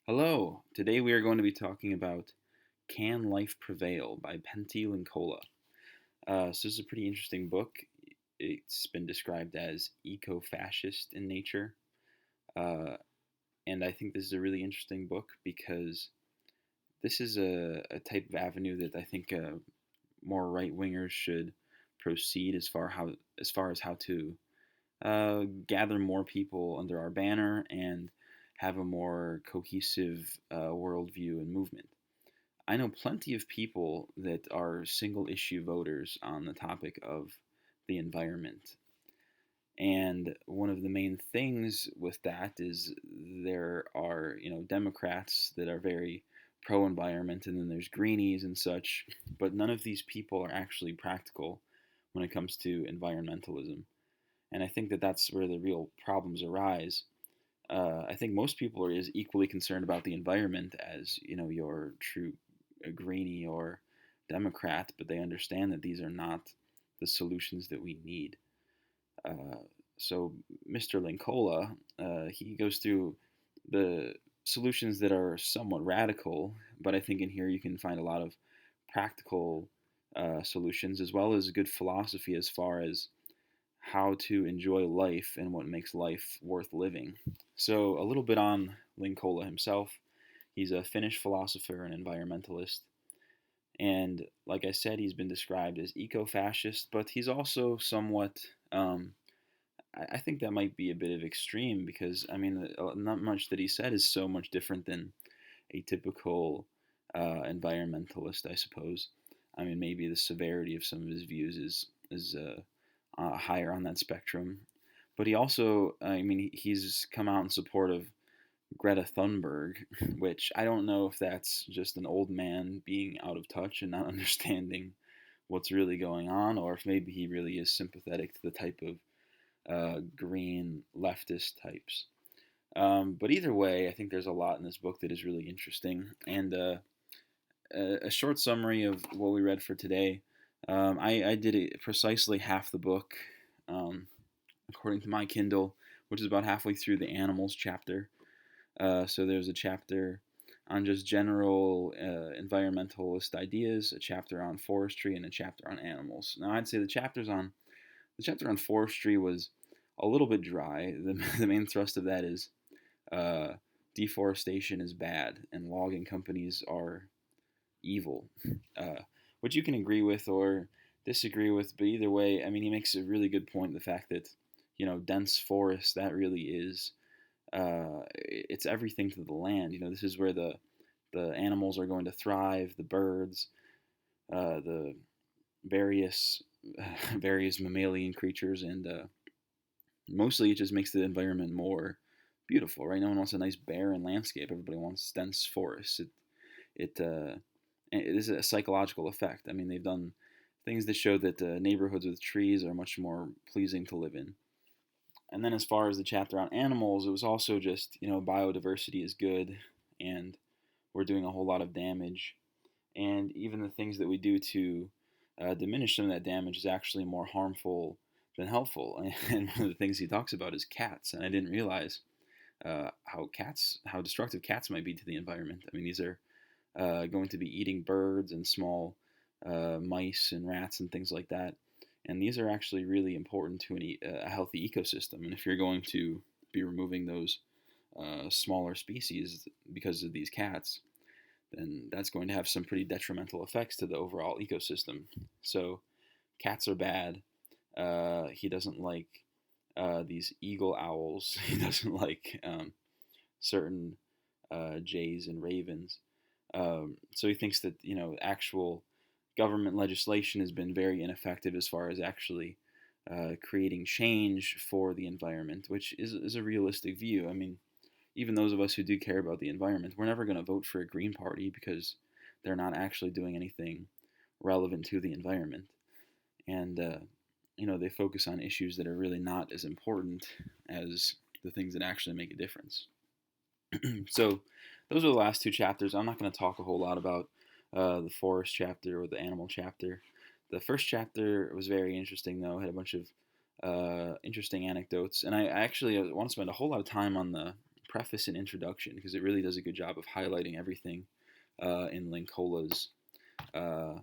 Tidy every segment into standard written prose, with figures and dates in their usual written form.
Hello. Today we are going to be talking about Can Life Prevail by Pentti Linkola. So this is a pretty interesting book. It's been described as eco-fascist in nature, uh, and I think this is a really interesting book because this is a type of avenue that I think more right wingers should proceed as far as how to gather more people under our banner and have a more cohesive worldview and movement. I know plenty of people that are single issue voters on the topic of the environment. And one of the main things with that is there are, Democrats that are very pro environment, and then there's greenies and such, but none of these people are actually practical when it comes to environmentalism. And I think that that's where the real problems arise. I think most people are as equally concerned about the environment as your true greenie or Democrat, but they understand that these are not the solutions that we need. Uh, so Mr. Linkola, he goes through the solutions that are somewhat radical, but I think in here you can find a lot of practical solutions as well as good philosophy as far as how to enjoy life and what makes life worth living. So, a little bit on Linkola himself. He's a Finnish philosopher and environmentalist. And like I said, he's been described as eco fascist, but he's also somewhat, I think that might be a bit of extreme because, I mean, not much that he said is so much different than a typical environmentalist, I suppose. I mean, maybe the severity of some of his views is higher on that spectrum. But he also, I mean, he's come out in support of Greta Thunberg, which I don't know if that's just an old man being out of touch and not understanding what's really going on, or if maybe he really is sympathetic to the type of green leftist types. But either way, I think there's a lot in this book that is really interesting. And a short summary of what we read for today. I did it precisely half the book, um, according to my Kindle, which is about halfway through the animals chapter. So there's a chapter on just general environmentalist ideas, a chapter on forestry, and a chapter on animals. Now, I'd say the chapter on forestry was a little bit dry. The main thrust of that is uh, deforestation is bad and logging companies are evil, uh, which you can agree with or disagree with. But either way, I mean, he makes a really good point. The fact that dense forest that really is it's everything to the land. This is where the animals are going to thrive, the birds, the various various mammalian creatures, and mostly it just makes the environment more beautiful. Right? No one wants a nice barren landscape. Everybody wants dense forests. It is a psychological effect. I mean, they've done things that show that neighborhoods with trees are much more pleasing to live in. And then as far as the chapter on animals, it was also just, biodiversity is good and we're doing a whole lot of damage. And even the things that we do to diminish some of that damage is actually more harmful than helpful. And one of the things he talks about is cats. And I didn't realize how destructive cats might be to the environment. I mean, these are going to be eating birds and small mice and rats and things like that. And these are actually really important to a healthy ecosystem. And if you're going to be removing those smaller species because of these cats, then that's going to have some pretty detrimental effects to the overall ecosystem. So cats are bad. He doesn't like these eagle owls. He doesn't like certain jays and ravens. So he thinks that actual government legislation has been very ineffective as far as actually creating change for the environment, which is a realistic view. I mean, even those of us who do care about the environment, we're never going to vote for a Green Party because they're not actually doing anything relevant to the environment. And, they focus on issues that are really not as important as the things that actually make a difference. So those are the last two chapters. I'm not going to talk a whole lot about the forest chapter or the animal chapter. The first chapter was very interesting, though. It had a bunch of interesting anecdotes, and I actually want to spend a whole lot of time on the preface and introduction, because it really does a good job of highlighting everything in Linkola's uh,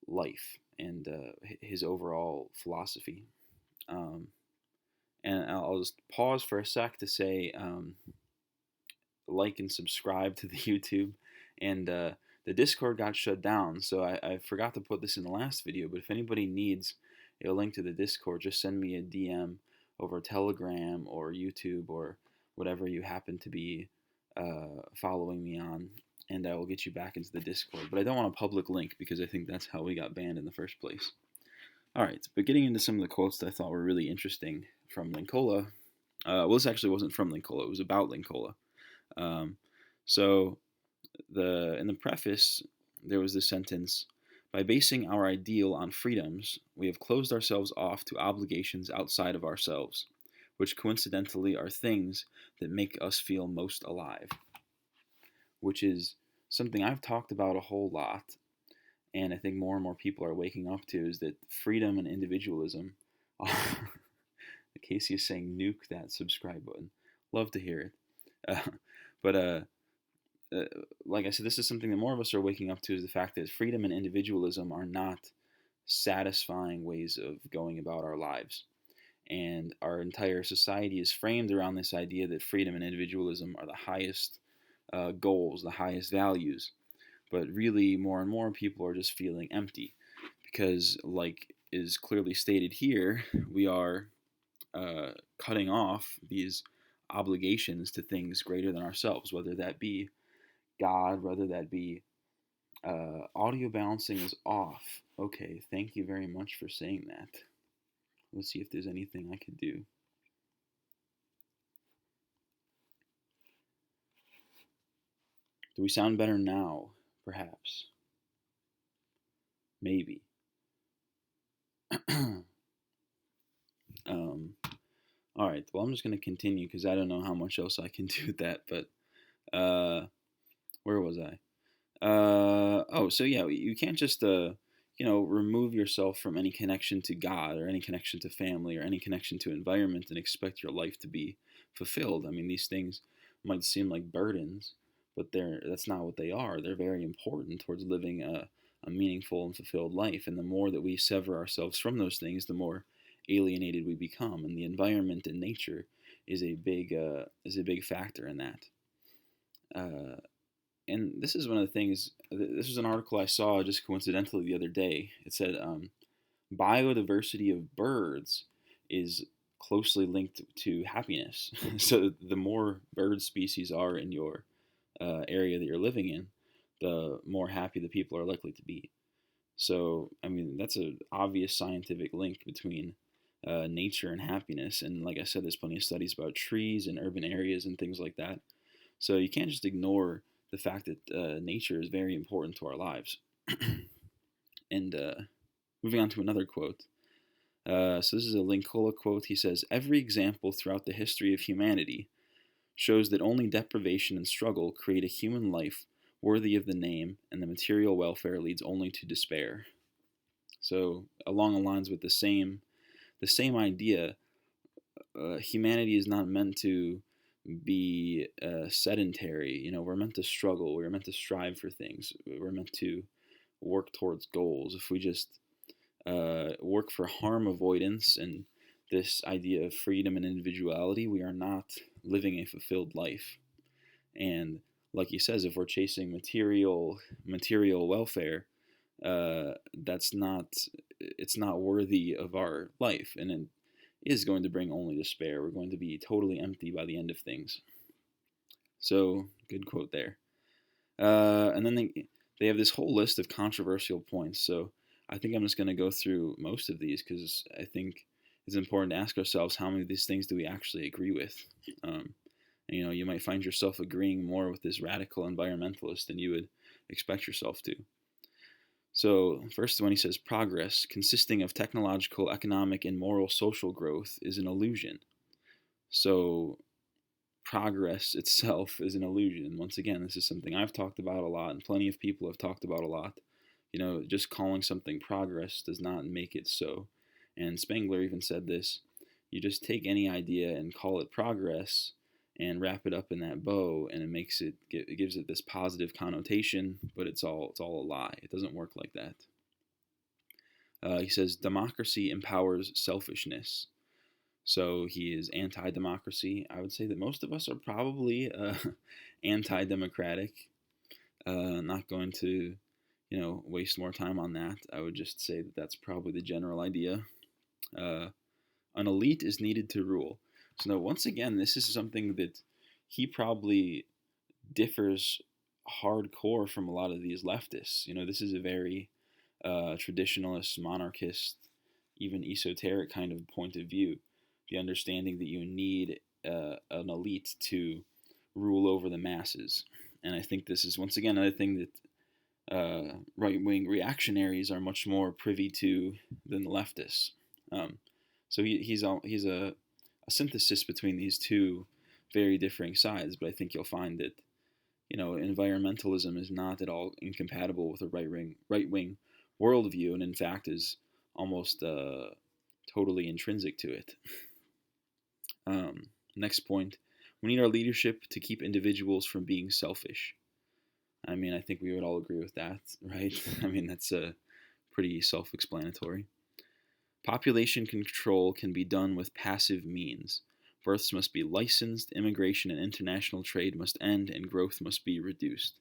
life and his overall philosophy. Um, and I'll just pause for a sec to say like and subscribe to the YouTube. And the Discord got shut down, so I forgot to put this in the last video. But if anybody needs a link to the Discord, just send me a DM over Telegram or YouTube or whatever you happen to be following me on, and I will get you back into the Discord. But I don't want a public link because I think that's how we got banned in the first place. All right, but getting into some of the quotes that I thought were really interesting from Linkola. Well, this actually wasn't from Linkola; it was about Linkola. Um, so in the preface, there was this sentence: "By basing our ideal on freedoms, we have closed ourselves off to obligations outside of ourselves, which coincidentally are things that make us feel most alive." Which is something I've talked about a whole lot, and I think more and more people are waking up to, is that freedom and individualism. Casey is saying nuke that subscribe button. Love to hear it. But like I said, this is something that more of us are waking up to, is the fact that freedom and individualism are not satisfying ways of going about our lives. And our entire society is framed around this idea that freedom and individualism are the highest goals, the highest values. But really, more and more people are just feeling empty because, like is clearly stated here, we are cutting off these obligations to things greater than ourselves, whether that be God, whether that be audio balancing is off. Okay, thank you very much for saying that. Let's see if there's anything I could do. Do we sound better now? Perhaps. Maybe. All right. Well, I'm just going to continue because I don't know how much else I can do with that. But where was I? So yeah, you can't just remove yourself from any connection to God or any connection to family or any connection to environment and expect your life to be fulfilled. I mean, these things might seem like burdens, but that's not what they are. They're very important towards living a meaningful and fulfilled life. And the more that we sever ourselves from those things, the more alienated we become. And the environment and nature is a big factor in that. And this is one of the things. This was an article I saw just coincidentally the other day. It said biodiversity of birds is closely linked to happiness. So the more bird species are in your area that you're living in, the more happy the people are likely to be. So, I mean, that's an obvious scientific link between nature and happiness. And like I said, there's plenty of studies about trees and urban areas and things like that. So you can't just ignore the fact that nature is very important to our lives. And moving on to another quote. So this is a Linkola quote. He says, "Every example throughout the history of humanity shows that only deprivation and struggle create a human life worthy of the name, and the material welfare leads only to despair." So along the lines with the same idea, humanity is not meant to be sedentary. You know, we're meant to struggle. We're meant to strive for things. We're meant to work towards goals. If we just work for harm avoidance and this idea of freedom and individuality, we are not living a fulfilled life. And like he says, if we're chasing material welfare, it's not worthy of our life, and it is going to bring only despair. We're going to be totally empty by the end of things. So, good quote there. And then they have this whole list of controversial points. So I think I'm just going to go through most of these because I think it's important to ask ourselves, how many of these things do we actually agree with? And, you might find yourself agreeing more with this radical environmentalist than you would expect yourself to. So first one, he says, progress consisting of technological, economic, and moral social growth is an illusion. So progress itself is an illusion. Once again, this is something I've talked about a lot and plenty of people have talked about a lot. Just calling something progress does not make it so. And Spengler even said this: you just take any idea and call it progress, and wrap it up in that bow, and it gives it this positive connotation, but it's all a lie. It doesn't work like that. He says democracy empowers selfishness. So he is anti-democracy. I would say that most of us are probably anti-democratic. Not going to, waste more time on that. I would just say that that's probably the general idea. Uh, an elite is needed to rule. So now, once again, this is something that he probably differs hardcore from a lot of these leftists. This is a very traditionalist, monarchist, even esoteric kind of point of view. The understanding that you need an elite to rule over the masses. And I think this is, once again, another thing that right-wing reactionaries are much more privy to than the leftists. So he's a synthesis between these two very differing sides, but I think you'll find that environmentalism is not at all incompatible with a right-wing worldview, and in fact is almost totally intrinsic to it. Next point, we need our leadership to keep individuals from being selfish. I mean, I think we would all agree with that, right? I mean, that's pretty self-explanatory. Population control can be done with passive means. Births must be licensed, immigration and international trade must end, and growth must be reduced.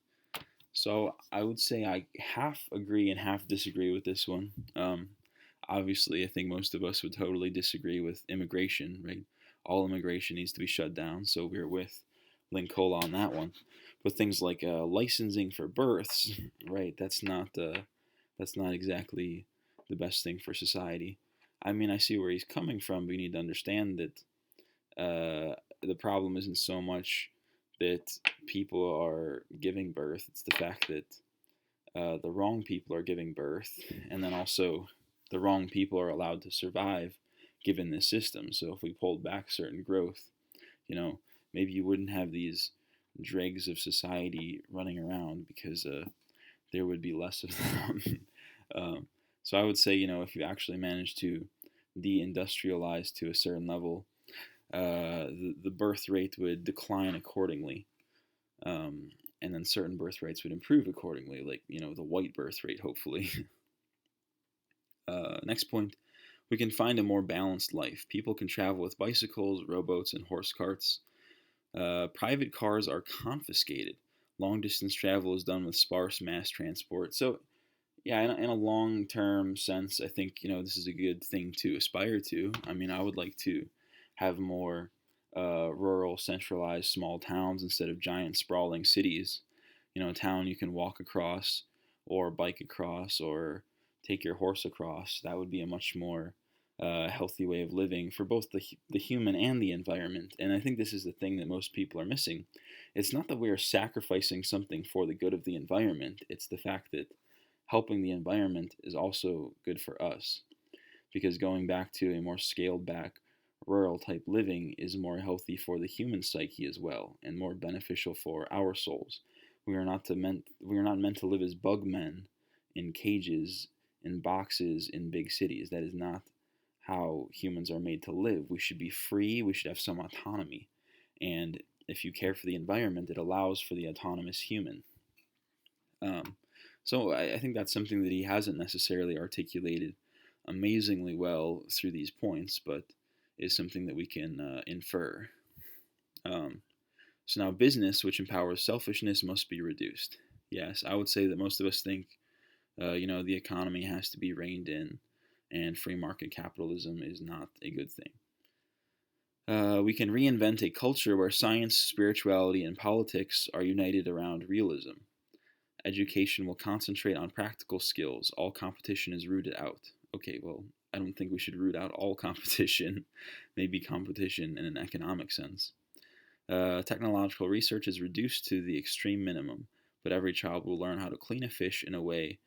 So I would say I half agree and half disagree with this one. Obviously, I think most of us would totally disagree with immigration, right? All immigration needs to be shut down, so we're with Linkola on that one. But things like licensing for births, right? That's not exactly the best thing for society. I mean, I see where he's coming from, but you need to understand that the problem isn't so much that people are giving birth; it's the fact that the wrong people are giving birth, and then also the wrong people are allowed to survive given this system. So if we pulled back certain growth, maybe you wouldn't have these dregs of society running around because there would be less of them. So I would say, if you actually manage to deindustrialize to a certain level, the birth rate would decline accordingly. And then certain birth rates would improve accordingly, like, the white birth rate, hopefully. Next point, we can find a more balanced life. People can travel with bicycles, rowboats, and horse carts. Private cars are confiscated. Long distance travel is done with sparse mass transport. So, yeah, in a long-term sense, I think, this is a good thing to aspire to. I mean, I would like to have more rural, centralized, small towns instead of giant, sprawling cities. A town you can walk across or bike across or take your horse across. That would be a much more healthy way of living for both the human and the environment. And I think this is the thing that most people are missing. It's not that we are sacrificing something for the good of the environment. It's the fact that helping the environment is also good for us. Because going back to a more scaled back rural type living is more healthy for the human psyche as well, and more beneficial for our souls. We are not meant to live as bug men in cages, in boxes, in big cities. That is not how humans are made to live. We should be free. We should have some autonomy. And if you care for the environment, it allows for the autonomous human. So I think that's something that he hasn't necessarily articulated amazingly well through these points, but is something that we can infer. So now business, which empowers selfishness, must be reduced. Yes, I would say that most of us think, the economy has to be reined in, and free market capitalism is not a good thing. We can reinvent a culture where science, spirituality, and politics are united around realism. Education will concentrate on practical skills. All competition is rooted out. Okay, well, I don't think we should root out all competition. Maybe competition in an economic sense. Technological research is reduced to the extreme minimum, but every child will learn how to clean a fish in a way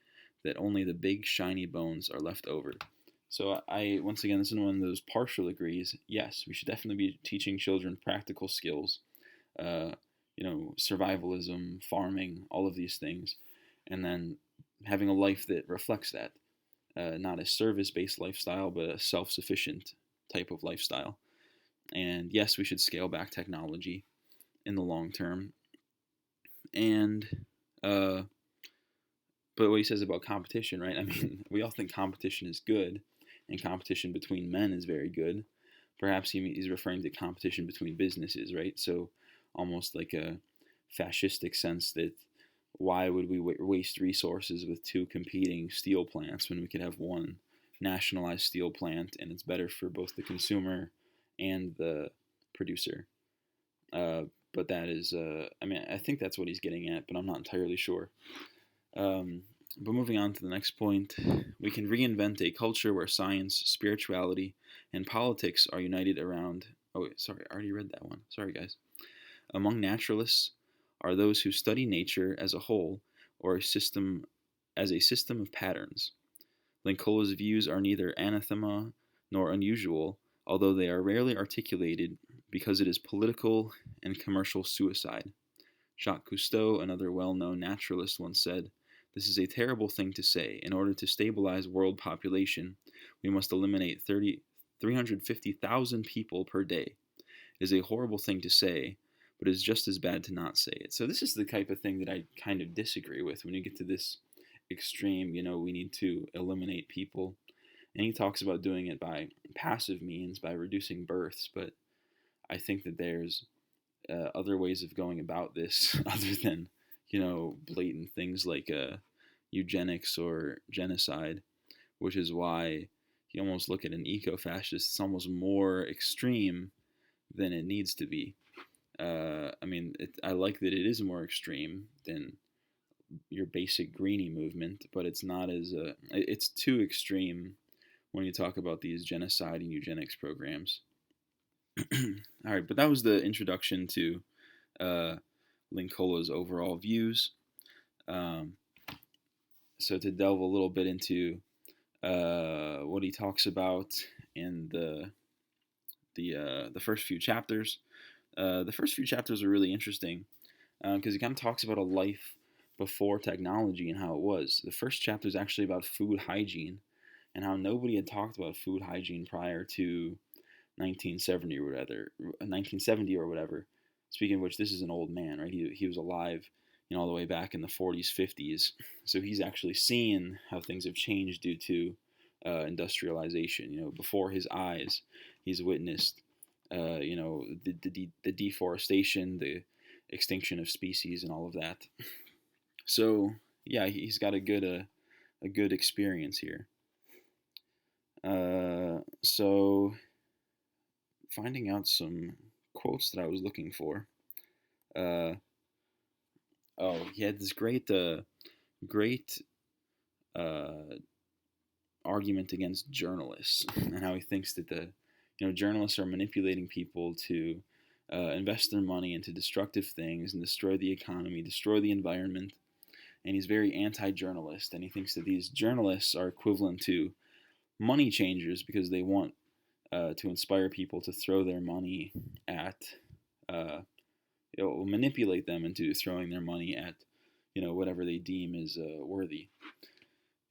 that only the big shiny bones are left over. So once again, this is one of those partial agrees. Yes, we should definitely be teaching children practical skills, survivalism, farming, all of these things, and then having a life that reflects that. Not a service-based lifestyle, but a self-sufficient type of lifestyle. And yes, we should scale back technology. in the long term. And uh, but what he says about competition, right? I mean, we all think competition is good, and competition between men is very good. Perhaps he's referring to competition between businesses, right? So almost like a fascistic sense that why would we waste resources with two competing steel plants when we could have one nationalized steel plant and it's better for both the consumer and the producer? Uh, but that is, I mean, I think that's what he's getting at, but I'm not entirely sure. Um, but moving on to the next point, we can reinvent a culture where science, spirituality, and politics are united around. Oh, sorry, I already read that one. Sorry, guys. Among naturalists are those who study nature as a whole or a system as a system of patterns. Linkola's views are neither anathema nor unusual, although they are rarely articulated because it is political and commercial suicide. Jacques Cousteau, another well known naturalist, once said, "This is a terrible thing to say. In order to stabilize world population, we must eliminate 350,000 people per day. It is a horrible thing to say, but it is just as bad to not say it." So, this is the type of thing that I kind of disagree with when you get to this extreme, we need to eliminate people. And he talks about doing it by passive means, by reducing births, but I think that there's other ways of going about this other than blatant things like eugenics or genocide, which is why you almost look at an eco-fascist, it's almost more extreme than it needs to be. I mean, I like that it is more extreme than your basic greenie movement, but it's not as it's too extreme when you talk about these genocide and eugenics programs. All right, but that was the introduction to uh, Linkola's overall views. Um, so to delve a little bit into what he talks about in the first few chapters, the first few chapters are really interesting because he kind of talks about a life before technology and how it was. The first chapter is actually about food hygiene and how nobody had talked about food hygiene prior to 1970 or whatever. 1970 or whatever. Speaking of which, this is an old man, right? He was alive, all the way back in the 40s, 50s. So he's actually seen how things have changed due to industrialization. Before his eyes, he's witnessed, the deforestation, the extinction of species, and all of that. So yeah, he's got a good experience here. So finding out some quotes that I was looking for. Uh, he had this great uh, argument against journalists and how he thinks that journalists are manipulating people to invest their money into destructive things and destroy the economy, destroy the environment. And he's very anti-journalist, and he thinks that these journalists are equivalent to money changers because they want to inspire people to throw their money at, manipulate them into throwing their money at, whatever they deem is worthy.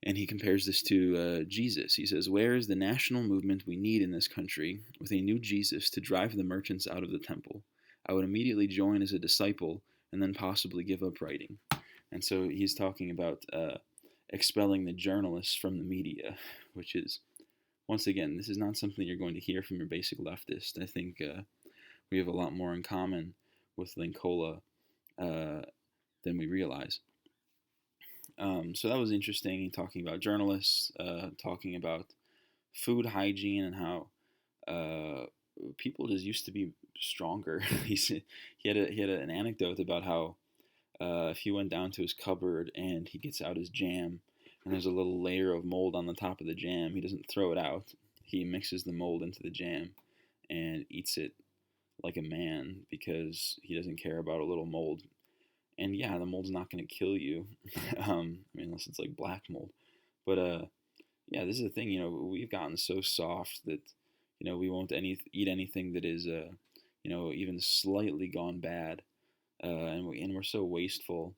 And he compares this to Jesus. He says, "Where is the national movement we need in this country with a new Jesus to drive the merchants out of the temple? I would immediately join as a disciple and then possibly give up writing." And so he's talking about expelling the journalists from the media, which is, once again, this is not something you're going to hear from your basic leftist. I think we have a lot more in common with Linkola than we realize. So that was interesting, talking about journalists, talking about food hygiene and how people just used to be stronger. he had an anecdote about how if he went down to his cupboard and he gets out his jam and there's a little layer of mold on the top of the jam, he doesn't throw it out. He mixes the mold into the jam and eats it like a man because he doesn't care about a little mold. And yeah, the mold's not going to kill you, unless it's like black mold. But yeah, this is the thing. We've gotten so soft that we won't eat anything that is even slightly gone bad, and we're so wasteful.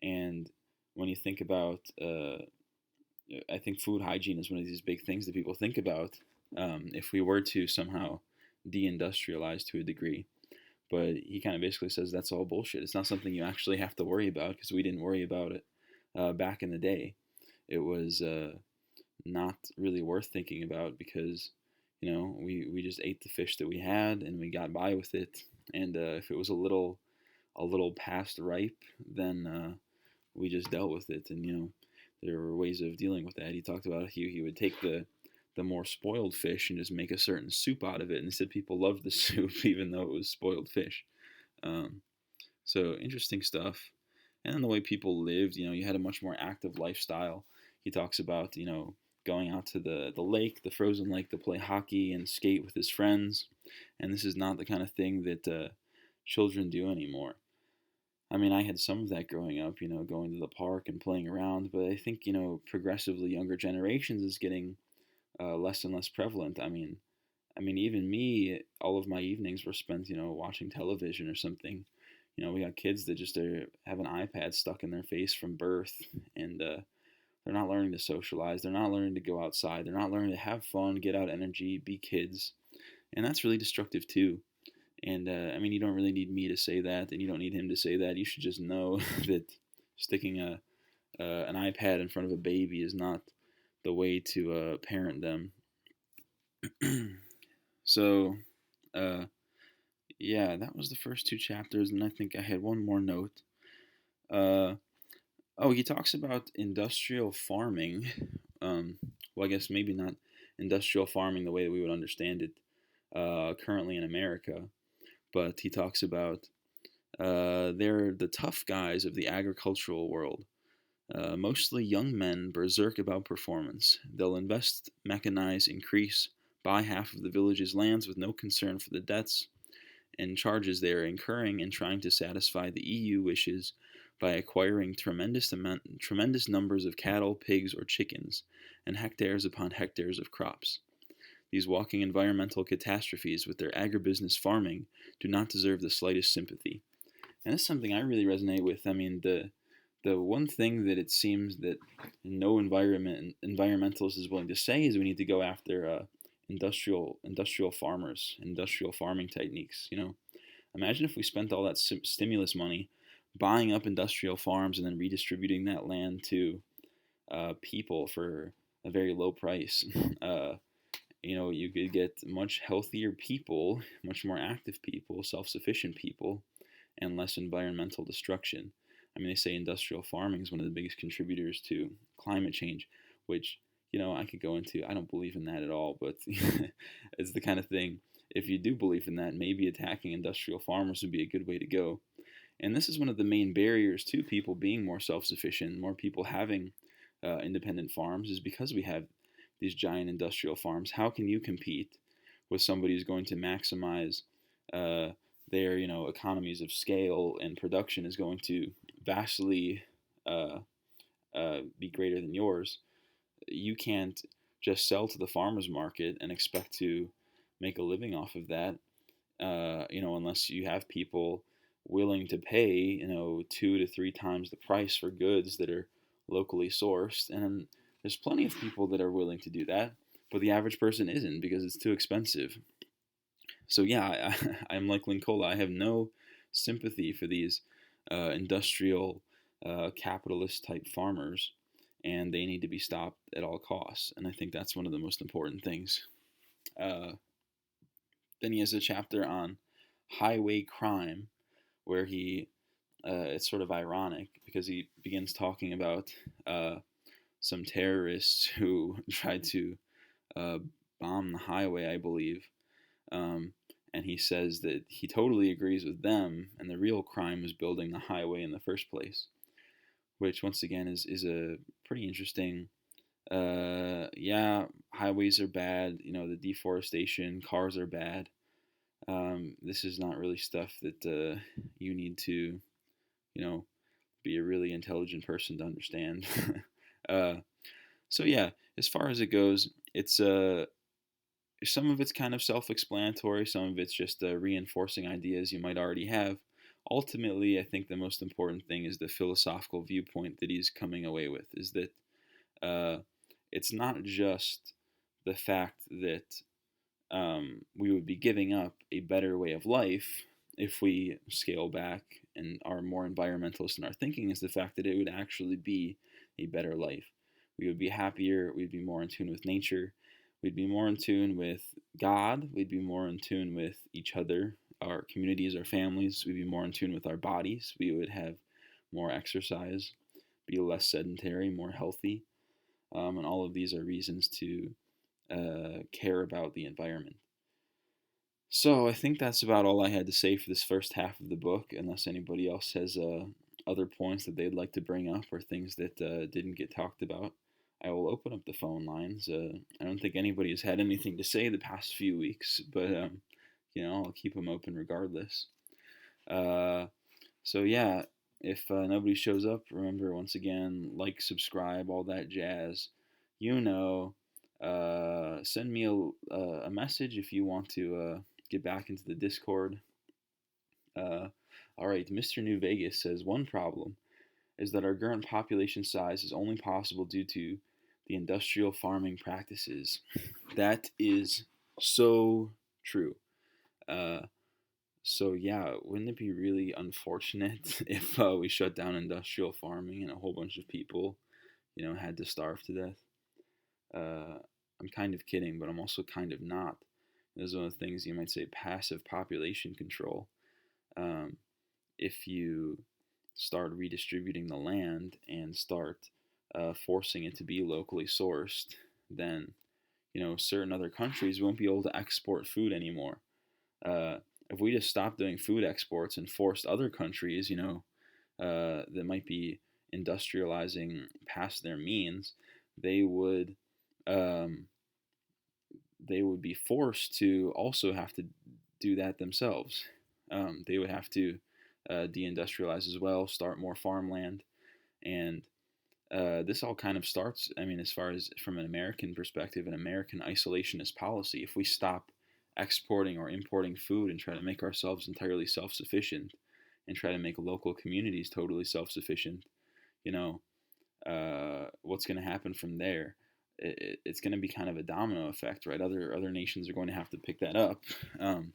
And when you think about, I think food hygiene is one of these big things that people think about. If we were to somehow deindustrialize to a degree. But he kind of basically says that's all bullshit. It's not something you actually have to worry about because we didn't worry about it back in the day. It was not really worth thinking about because we just ate the fish that we had and we got by with it. And if it was a little past ripe, then we just dealt with it. And there were ways of dealing with that. He talked about he would take the more spoiled fish and just make a certain soup out of it. And he said people loved the soup even though it was spoiled fish. Um, so interesting stuff. And then the way people lived, you had a much more active lifestyle. He talks about, going out to the lake, the frozen lake, to play hockey and skate with his friends. And this is not the kind of thing that children do anymore. I mean, I had some of that growing up, going to the park and playing around. But I think, progressively younger generations is getting less and less prevalent. I mean, even me, all of my evenings were spent, watching television or something. We got kids that just have an iPad stuck in their face from birth, and they're not learning to socialize. They're not learning to go outside. They're not learning to have fun, get out energy, be kids, and that's really destructive too. And I mean, you don't really need me to say that, and you don't need him to say that. You should just know that sticking an iPad in front of a baby is not the way to parent them. So, uh, yeah, that was the first two chapters, and I think I had one more note. Uh, oh, he talks about industrial farming. Well, I guess maybe not industrial farming the way that we would understand it currently in America, but he talks about they're the tough guys of the agricultural world. Mostly young men berserk about performance. They'll invest, mechanize, increase, buy half of the village's lands with no concern for the debts and charges they are incurring in trying to satisfy the EU wishes by acquiring tremendous numbers of cattle, pigs, or chickens, and hectares upon hectares of crops. These walking environmental catastrophes with their agribusiness farming do not deserve the slightest sympathy. And that's something I really resonate with. I mean, the one thing that it seems that no environmentalist is willing to say is we need to go after industrial farmers, industrial farming techniques. Imagine if we spent all that stimulus money buying up industrial farms and then redistributing that land to people for a very low price. You could get much healthier people, much more active people, self-sufficient people, and less environmental destruction. I mean, they say industrial farming is one of the biggest contributors to climate change, which, I could go into. I don't believe in that at all, but it's the kind of thing, if you do believe in that, maybe attacking industrial farmers would be a good way to go. And this is one of the main barriers to people being more self-sufficient, more people having independent farms, is because we have these giant industrial farms. How can you compete with somebody who's going to maximize their economies of scale, and production is going to vastly uh, be greater than yours? You can't just sell to the farmers market and expect to make a living off of that, unless you have people willing to pay, 2 to 3 times the price for goods that are locally sourced. And there's plenty of people that are willing to do that, but the average person isn't because it's too expensive. So yeah, I'm like Linkola. I have no sympathy for these industrial capitalist type farmers, and they need to be stopped at all costs. And I think that's one of the most important things. Uh, then he has a chapter on highway crime, where it's sort of ironic because he begins talking about some terrorists who tried to uh, bomb the highway, I believe. Um, and he says that he totally agrees with them, and the real crime was building the highway in the first place, which once again is a pretty interesting. Yeah, highways are bad. The deforestation, cars are bad. This is not really stuff that you need to, you know, be a really intelligent person to understand. uh, so yeah, as far as it goes, it's some of it's kind of self-explanatory, some of it's just reinforcing ideas you might already have. Ultimately, I think the most important thing is the philosophical viewpoint that he's coming away with is that uh, it's not just the fact that we would be giving up a better way of life. if we scale back and are more environmentalist in our thinking, is the fact that it would actually be a better life. We would be happier, we'd be more in tune with nature, we'd be more in tune with God, we'd be more in tune with each other, our communities, our families, we'd be more in tune with our bodies, we would have more exercise, be less sedentary, more healthy. And all of these are reasons to care about the environment. So I think that's about all I had to say for this first half of the book, unless anybody else has other points that they'd like to bring up or things that didn't get talked about. I will open up the phone lines. I don't think anybody has had anything to say the past few weeks, but I'll keep them open regardless. Uh, so yeah, if nobody shows up, remember once again, like, subscribe, all that jazz. Send me a message if you want to get back into the Discord. Uh, all right, Mr. New Vegas says one problem is that our current population size is only possible due to the industrial farming practices. That is so true. Uh, so yeah, wouldn't it be really unfortunate if we shut down industrial farming and a whole bunch of people, had to starve to death? Uh, I'm kind of kidding, but I'm also kind of not. There's one of the things you might say passive population control. Um, if you start redistributing the land and start forcing it to be locally sourced, then certain other countries won't be able to export food anymore. Uh, if we just stopped doing food exports and forced other countries, that might be industrializing past their means, they would um, they would be forced to also have to do that themselves. They would have to deindustrialize as well, start more farmland, and this all kind of starts. I mean, as far as from an American perspective, an American isolationist policy. If we stop exporting or importing food and try to make ourselves entirely self-sufficient, and try to make local communities totally self-sufficient, you know, what's going to happen from there? It's going to be kind of a domino effect, right? Other nations are going to have to pick that up. Um,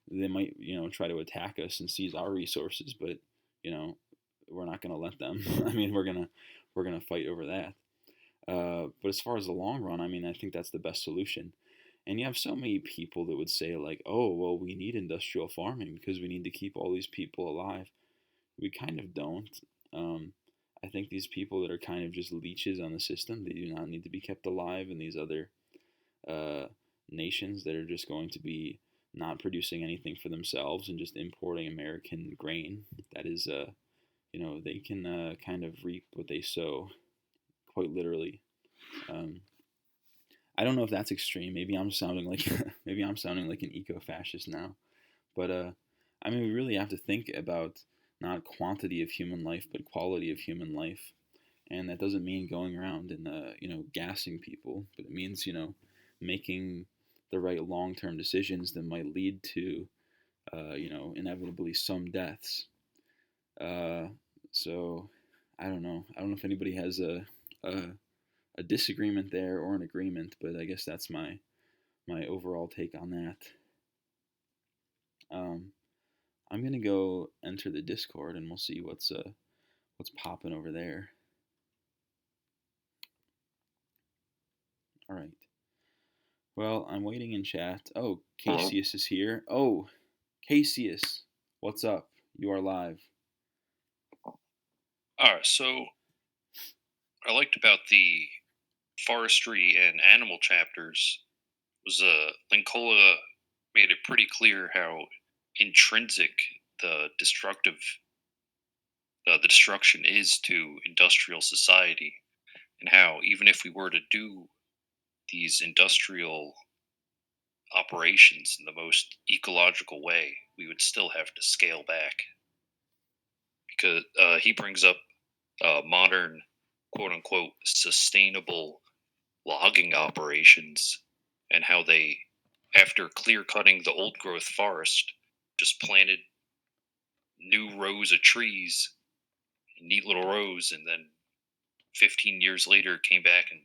they might, try to attack us and seize our resources, but you know, we're not going to let them. I mean, we're gonna fight over that. But as far as the long run, I mean, I think that's the best solution. And you have so many people that would say like, "Oh, well, we need industrial farming because we need to keep all these people alive." We kind of don't. Um, I think these people that are kind of just leeches on the system, they do not need to be kept alive, and these other uh, nations that are just going to be not producing anything for themselves and just importing American grain. That is, they can kind of reap what they sow, quite literally. Um, I don't know if that's extreme. Maybe I'm sounding like maybe I'm sounding like an eco-fascist now. But I mean, we really have to think about not quantity of human life, but quality of human life. And that doesn't mean going around and gassing people, but it means making the right long-term decisions that might lead to inevitably some deaths. Uh, so I don't know. I don't know if anybody has a a disagreement there or an agreement, but I guess that's my overall take on that. Um, I'm gonna go enter the Discord and we'll see what's popping over there. All right. Well, I'm waiting in chat. Oh, Cassius is here. Oh, Cassius, what's up? You are live. Alright, so I liked about the forestry and animal chapters was Linkola made it pretty clear how intrinsic the the destruction is to industrial society, and how even if we were to do these industrial operations in the most ecological way, we would still have to scale back because he brings up modern quote unquote sustainable logging operations and how they, after clear cutting the old growth forest, just planted new rows of trees, neat little rows, and then 15 years later came back and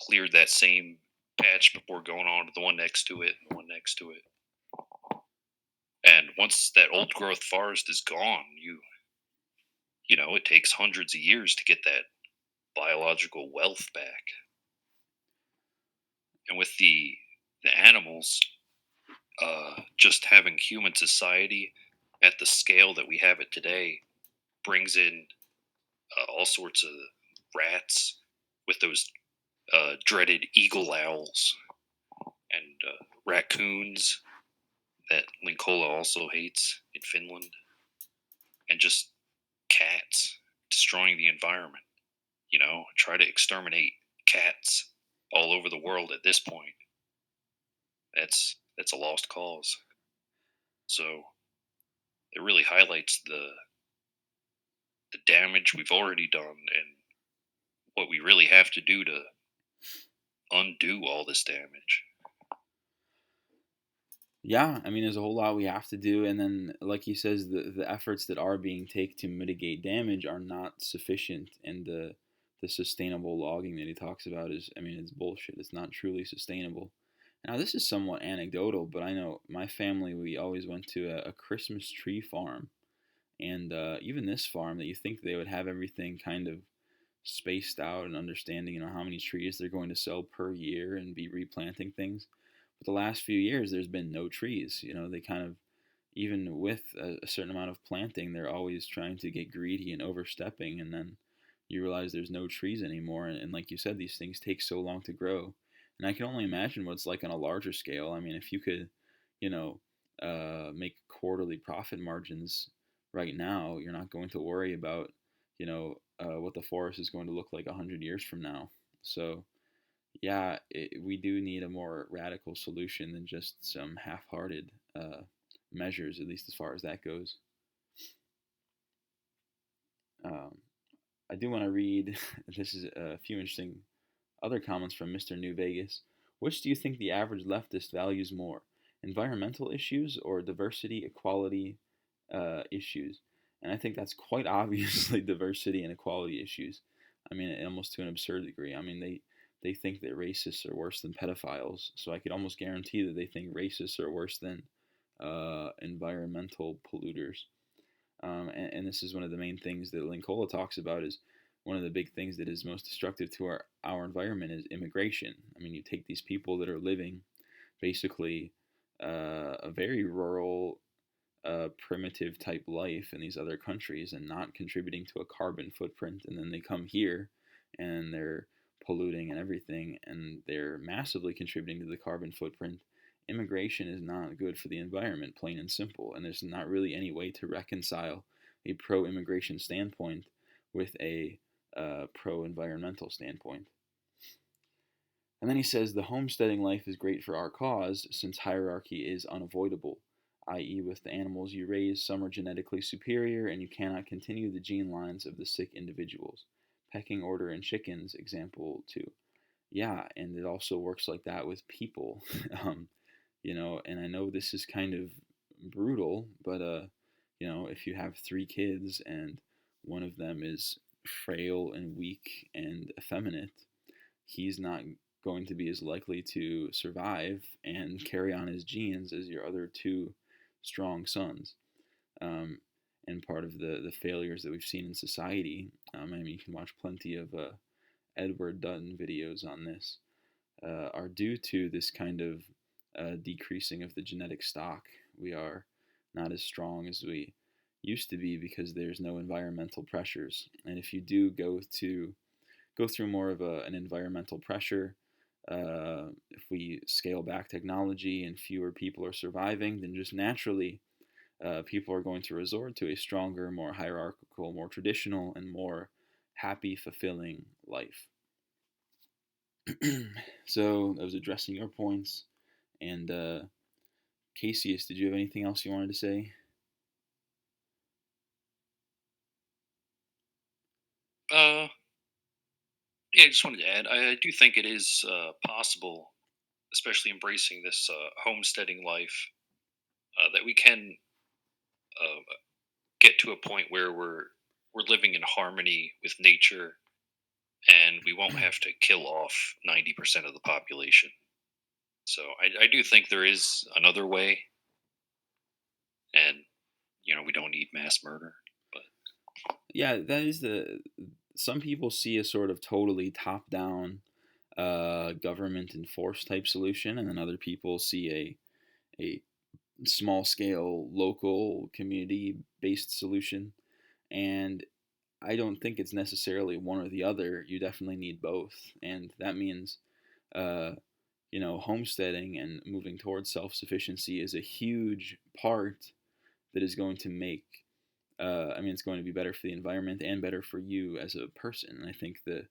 cleared that same patch before going on to the one next to it and the one next to it. And once that old growth forest is gone, it takes hundreds of years to get that biological wealth back. And with the animals, just having human society at the scale that we have it today brings in all sorts of rats with those dreaded eagle owls and raccoons that Linkola also hates in Finland, and just cats destroying the environment. Try to exterminate cats all over the world at this point. That's a lost cause. So it really highlights the damage we've already done and what we really have to do to undo all this damage. Yeah, I mean, there's a whole lot we have to do, and then, like he says, the efforts that are being taken to mitigate damage are not sufficient, and the sustainable logging that he talks about is, I mean, it's bullshit. It's not truly sustainable. Now, this is somewhat anecdotal, but I know my family, we always went to a Christmas tree farm, and even this farm that you think they would have everything kind of spaced out and understanding, how many trees they're going to sell per year and be replanting things. But the last few years, there's been no trees. They kind of, even with a certain amount of planting, they're always trying to get greedy and overstepping, and then you realize there's no trees anymore. And like you said, these things take so long to grow. And I can only imagine what it's like on a larger scale. I mean, if you could, you know, make quarterly profit margins right now, you're not going to worry about, what the forest is going to look like 100 years from now. So yeah, we do need a more radical solution than just some half-hearted measures, at least as far as that goes. Um, I do want to read. This is a few interesting other comments from Mr. New Vegas. Which do you think the average leftist values more, environmental issues or diversity, equality issues? And I think that's quite obviously diversity and equality issues. I mean, almost to an absurd degree. I mean, they think that racists are worse than pedophiles, so I could almost guarantee that they think racists are worse than environmental polluters. And this is one of the main things that Linkola talks about is one of the big things that is most destructive to our environment is immigration. I mean, you take these people that are living basically a very rural, primitive type life in these other countries and not contributing to a carbon footprint, and then they come here and they're polluting and everything, and they're massively contributing to the carbon footprint. Immigration is not good for the environment, plain and simple, and there's not really any way to reconcile a pro-immigration standpoint with a pro-environmental standpoint. And then he says the homesteading life is great for our cause since hierarchy is unavoidable, i.e., with the animals you raise, some are genetically superior and you cannot continue the gene lines of the sick individuals. Pecking order in chickens, example 2. Yeah, and it also works like that with people. um, and I know this is kind of brutal, but if you have 3 kids and one of them is frail and weak and effeminate, he's not going to be as likely to survive and carry on his genes as your other 2 strong sons. Um, and part of the failures that we've seen in society, I mean, you can watch plenty of Edward Dutton videos on this, are due to this kind of decreasing of the genetic stock. We are not as strong as we used to be because there's no environmental pressures. And if you do go through more of an environmental pressure, if we scale back technology and fewer people are surviving, then just naturally people are going to resort to a stronger, more hierarchical, more traditional, and more happy, fulfilling life. So I was addressing your points. And Casius, did you have anything else you wanted to say? Uh, yeah, I just wanted to add, I do think it is possible, especially embracing this homesteading life, that we can uh, get to a point where we're living in harmony with nature, and we won't have to kill off 90% of the population. So I do think there is another way, and we don't need mass murder. But Yeah, that is the. Some people see a sort of totally top down government enforced type solution, and then other people see a small scale, local, community based solution. And I don't think it's necessarily one or the other. You definitely need both. And that means, uh, homesteading and moving towards self sufficiency is a huge part that is going to make, it's going to be better for the environment and better for you as a person. And I think the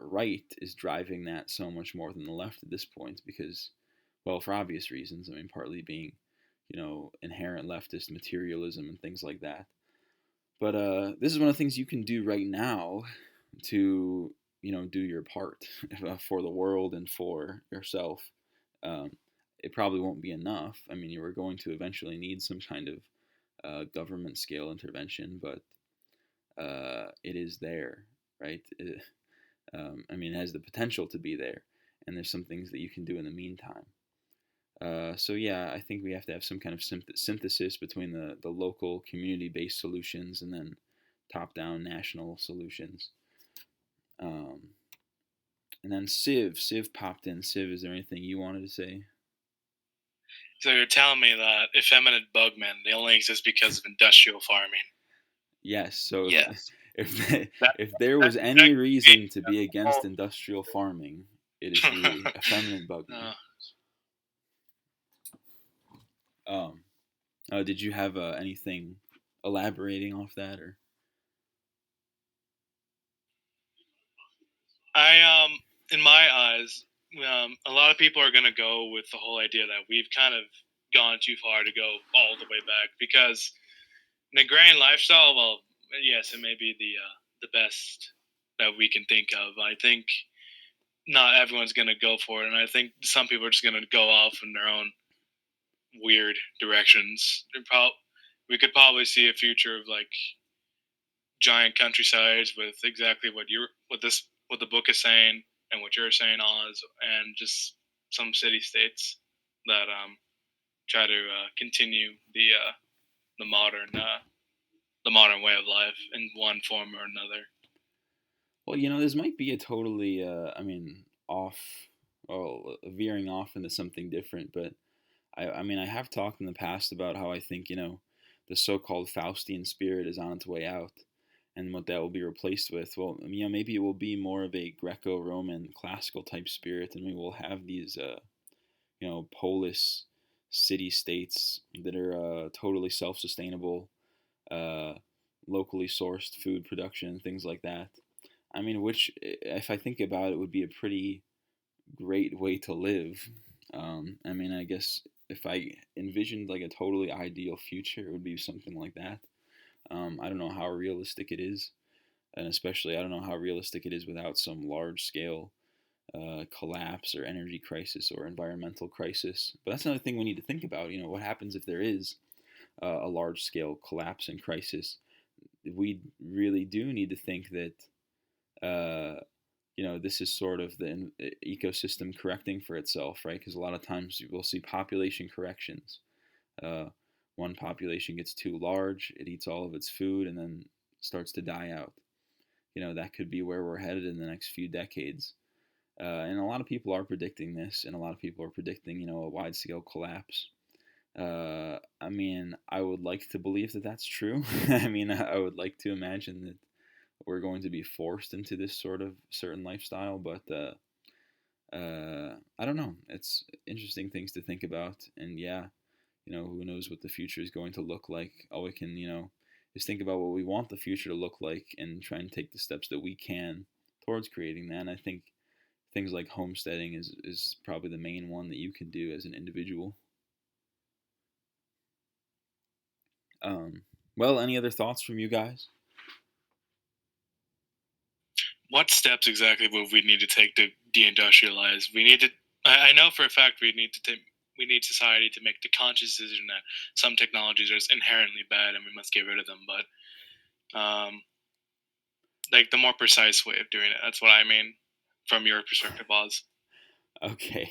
right is driving that so much more than the left at this point because, well, for obvious reasons. I mean, partly being, inherent leftist materialism and things like that. But this is one of the things you can do right now to, do your part for the world and for yourself. Um, it probably won't be enough. I mean, you are going to eventually need some kind of government scale intervention, but it is there, right? It has the potential to be there, and there's some things that you can do in the meantime. So yeah, I think we have to have some kind of synthesis between the local community-based solutions and then top-down national solutions. Um, and then Civ popped in. Civ, is there anything you wanted to say? So you're telling me that effeminate bugmen they only exist because of industrial farming? Yes. So if yes, if That if there that was any that could reason to be against be industrial farming, it is the effeminate bugman. uh, Um, did you have anything elaborating off that or? in my eyes, a lot of people are gonna go with the whole idea that we've kind of gone too far to go all the way back because the grain lifestyle. Well, yes, it may be the best that we can think of. I think not everyone's gonna go for it, and I think some people are just gonna go off in their own weird directions. We could probably see a future of like giant countrysides with exactly what the book is saying and what you're saying, Oz, and just some city states that try to continue the modern the modern way of life in one form or another. Well, this might be a totally, off, well, veering off into something different, but I have talked in the past about how I think, the so-called Faustian spirit is on its way out, and what that will be replaced with. Well, maybe it will be more of a Greco-Roman classical type spirit, and we will have these, polis city-states that are totally self-sustainable, uh, locally sourced food production, things like that. Which, if I think about it, would be a pretty great way to live. I guess if I envisioned like a totally ideal future, it would be something like that. I don't know how realistic it is, and especially I don't know how realistic it is without some large scale collapse or energy crisis or environmental crisis. But that's another thing we need to think about. What happens if there is a large scale collapse and crisis? We really do need to think that this is sort of the ecosystem correcting for itself, right? Because a lot of times we'll see population corrections. Uh, one population gets too large, it eats all of its food, and then starts to die out. That could be where we're headed in the next few decades. And a lot of people are predicting this, and a lot of people are predicting, a wide scale collapse. I would like to believe that that's true. I would like to imagine that we're going to be forced into this sort of certain lifestyle, but I don't know. It's interesting things to think about, and yeah, who knows what the future is going to look like. All we can, is think about what we want the future to look like and try and take the steps that we can towards creating that. And I think things like homesteading is probably the main one that you can do as an individual. Um, well, any other thoughts from you guys? What steps exactly would we need to take to deindustrialize? We need to. I know for a fact we need to take. We need society to make the conscious decision that some technologies are just inherently bad and we must get rid of them. But like the more precise way of doing it. That's what I mean from your perspective, Oz. Okay,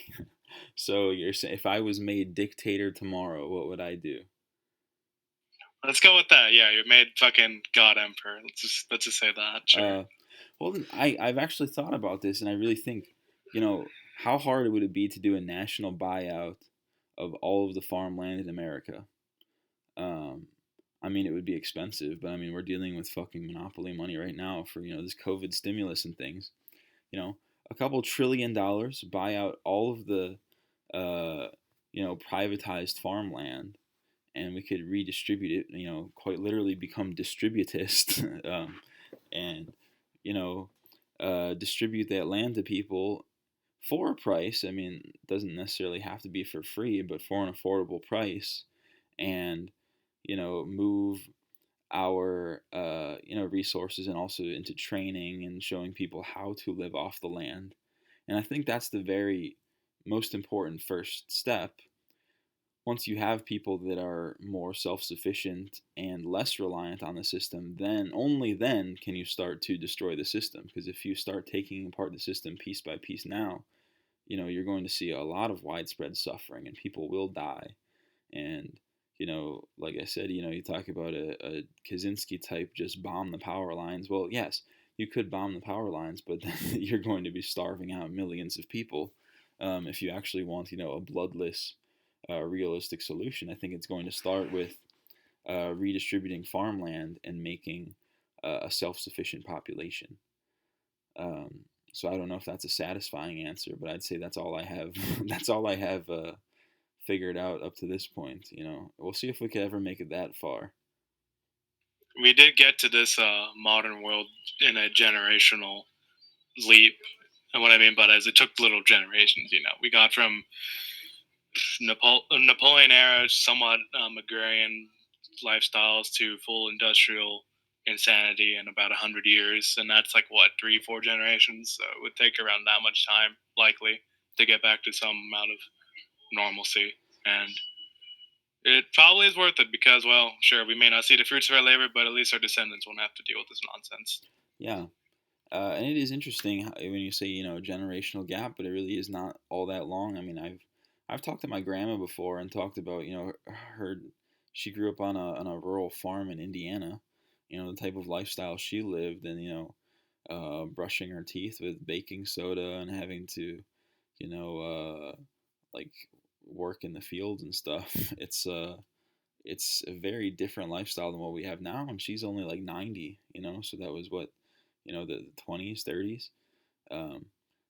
so you're saying if I was made dictator tomorrow, what would I do? Let's go with that. Yeah, you made fucking God Emperor. Let's just say that. Sure. Uh, well, then I've actually thought about this, and I really think, how hard would it be to do a national buyout of all of the farmland in America? Um, I mean, it would be expensive, but I mean, we're dealing with fucking monopoly money right now for this COVID stimulus and things. A couple $1 trillion, buy out all of the, uh, privatized farmland, and we could redistribute it. Quite literally become distributist, and you know, distribute that land to people for a price. I mean, it doesn't necessarily have to be for free, but for an affordable price, and move our resources and also into training and showing people how to live off the land. And I think that's the very most important first step. Once you have people that are more self-sufficient and less reliant on the system, then only then can you start to destroy the system. Because if you start taking apart the system piece by piece now, you're going to see a lot of widespread suffering and people will die. And like I said, you talk about a Kaczynski type just bomb the power lines. Well, yes, you could bomb the power lines, but then you're going to be starving out millions of people. If you actually want, a bloodless, realistic solution, I think it's going to start with redistributing farmland and making a self-sufficient population. Um, so I don't know if that's a satisfying answer, but I'd say that's all I have. That's all I have figured out up to this point. We'll see if we could ever make it that far. We did get to this modern world in a generational leap. And what I mean by that is it took little generations. We got from Napoleon era, somewhat agrarian lifestyles to full industrial insanity in about 100 years, and that's like what 3, 4 generations. So it would take around that much time, likely, to get back to some amount of normalcy. And it probably is worth it because, well, sure, we may not see the fruits of our labor, but at least our descendants won't have to deal with this nonsense. Yeah, and it is interesting when you say generational gap, but it really is not all that long. I mean, I've talked to my grandma before and talked about her. She grew up on a rural farm in Indiana. The type of lifestyle she lived, and brushing her teeth with baking soda and having to you know like work in the fields and stuff. It's a very different lifestyle than what we have now, and she's only like 90. So that was what the 20s, 30s. um,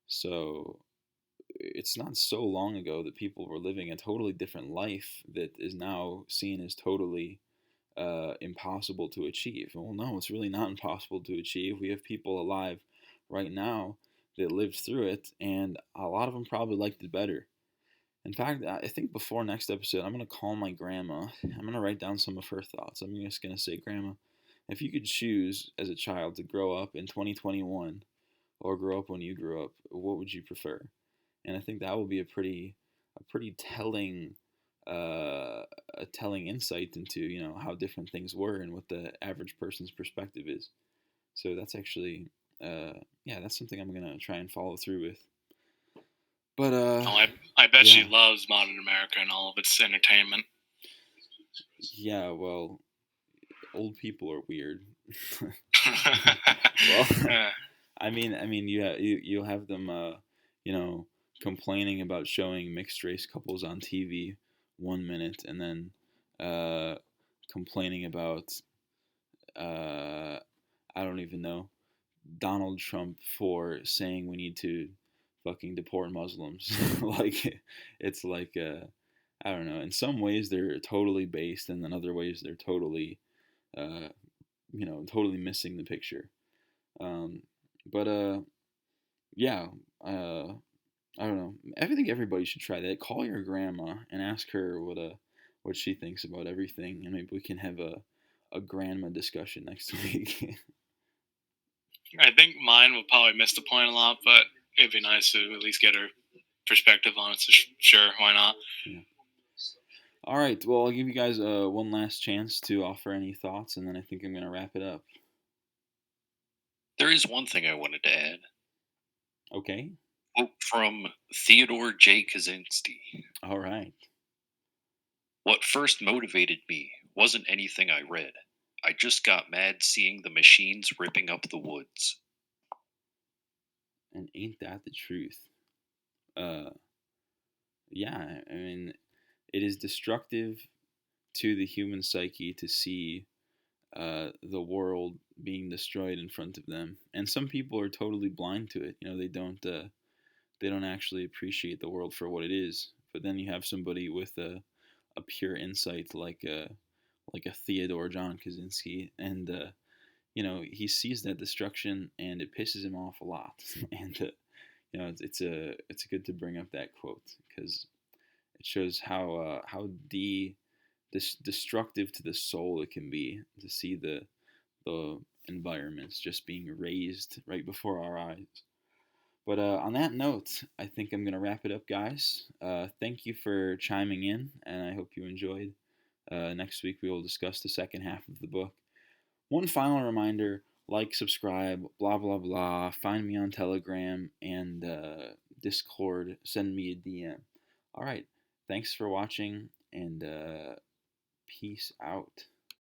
so it's not so long ago that people were living a totally different life that is now seen as totally impossible to achieve. Well, no, it's really not impossible to achieve. We have people alive right now that lived through it, and a lot of them probably liked it better. In fact, I think before next episode, I'm going to call my grandma. I'm going to write down some of her thoughts. I'm just going to say, Grandma, if you could choose as a child to grow up in 2021 or grow up when you grew up, what would you prefer? And I think that will be a pretty telling a telling insight into how different things were and what the average person's perspective is. So that's actually yeah, that's something I'm gonna try and follow through with. But Oh, I bet she yeah, loves modern America and all of its entertainment. yeah. Well, old people are weird. Well, Yeah. I mean, you'll have them, you know, complaining about showing mixed race couples on TV 1 minute, and then complaining about I don't even know, Donald Trump for saying we need to fucking deport Muslims. Like it's like I don't know. In some ways they're totally based, and in other ways they're totally uh, totally missing the picture. Um, but yeah, uh, I don't know. I think everybody should try that. Call your grandma and ask her what she thinks about everything, and maybe we can have a grandma discussion next week. I think mine will probably miss the point a lot, but it'd be nice to at least get her perspective on it. So sure, why not? Yeah. All right. Well, I'll give you guys one last chance to offer any thoughts, and then I think I'm gonna wrap it up. There is one thing I wanted to add. Okay. Quote from Theodore J. Kaczynski. All right. What first motivated me Wasn't anything I read. I just got mad seeing the machines ripping up the woods. And ain't that the truth? Uh, yeah, I mean, it is destructive to the human psyche to see the world being destroyed in front of them. And some people are totally blind to it. You know, they don't actually appreciate the world for what it is. But then you have somebody with a pure insight like a Theodore John Kaczynski, and you know, he sees that destruction and it pisses him off a lot. And you know, it's good to bring up that quote because it shows how destructive to the soul it can be to see the environments just being razed right before our eyes. But on that note, I think I'm gonna wrap it up, guys. Thank you for chiming in, and I hope you enjoyed. Next week we will discuss the second half of the book. One final reminder: like, subscribe, blah blah blah. Find me on Telegram and Discord. Send me a DM. All right. Thanks for watching, and peace out.